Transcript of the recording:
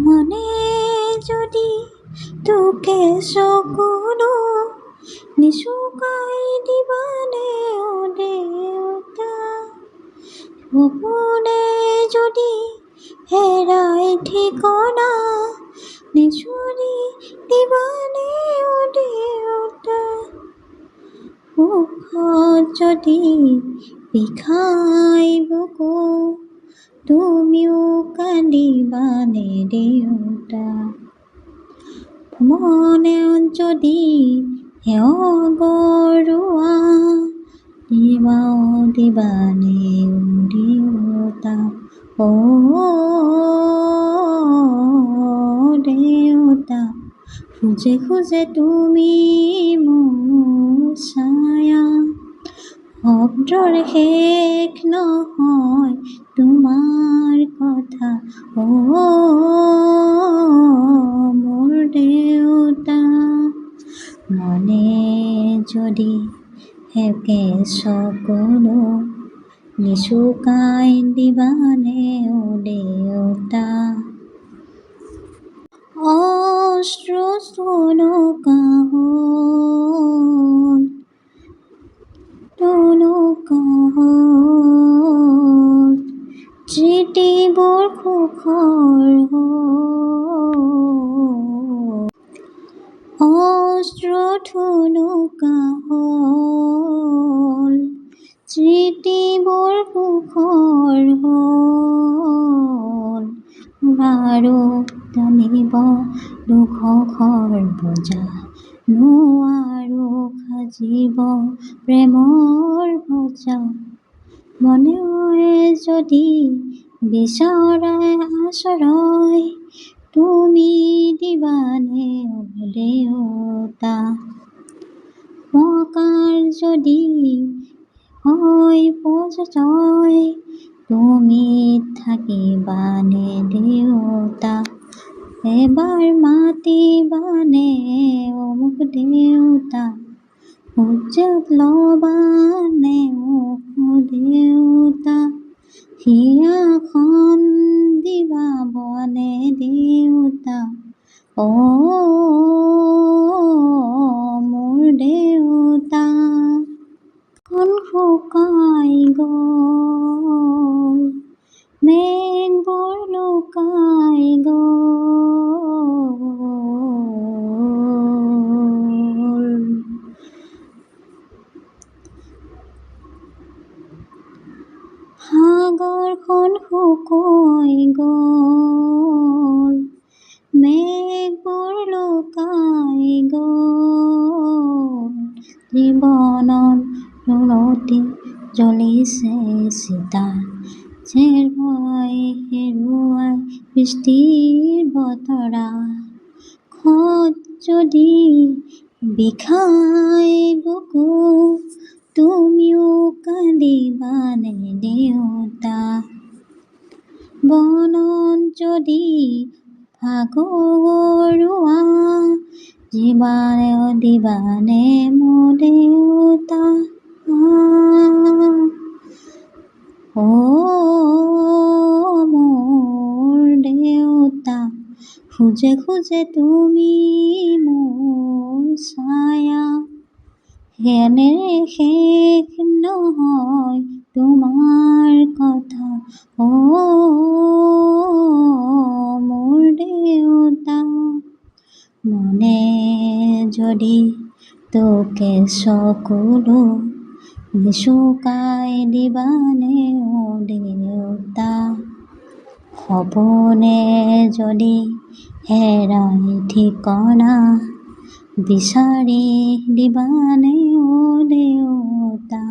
মনে যদি তোকে চকুলো নিচুকাই দিবানে ও দেউতা, সপোনে যদি হেৰাই ঠিকনা নিচুৰি দিবানে ও দেউতা, সুখত যদি বিষাই বুকু তুমিও কান্দিবানে দেউতা, মনে যদি হেও গৰুৱা দিবানে ও দেউতা, ও দেউতা, খোজে খোজে তুমি মোৰ ছায়া, শব্দৰ শেষ নহয় তোমাৰ কথা, ও মোৰ দেউতা, মনে যদি হেকে চকুলো নিচুকাই দিবানে ও দেউতা, অশ্ৰু তুলুকা হ'ল স্মৃতিবোৰ সুখৰ হ'ল, অশ্ৰু তুলুকা হ'ল স্মৃতিবোৰ সুখৰ হ'ল, আৰু টানিব দুখৰ বোজা নোৱাৰো সাজিব প্ৰেমৰ বোজা, মনে যদি বিচৰা আশ্ৰয় তুমি দিবানে ও দেউতা, মকাৰ যদি হয় পজয় তুমি থাকিবানে দেউতা, এবাৰ মাতিবানে ও মোক দেউতা, উজ্জত ল'বানে ও দেউতা, হিয়াখন দিবানে দেউতা, ও মোৰ দেউতা, খন শুকাই গ'ল মেঘবোৰ লুকাই গ'ল, সাগৰখন শুকাই গ'ল মেঘবোৰ লুকাই গ'ল, জীৱনত তুলসী জ্বলিছে চিতা, হেৰুৱাই বৃষ্টিৰ বতৰা, খত যদি বিষাই বুকু তুমিও কান্দিবানে দেউতা, বনত যদি ভাগৰুৱা দিবানে মোৰ দেউতা, ও মোৰ দেউতা, খোজে খোজে তুমি মোৰ ছায়া, এনেৰে শেষ নহয় তোমাৰ কথা, ও মোৰ দেউতা, মনে যদি তোকে চকুলো নিচুকাই দিবানে ও দেউতা, সপোনে যদি হেৰাই ঠিকনা বিচাৰি দিবানে ও দেউতা।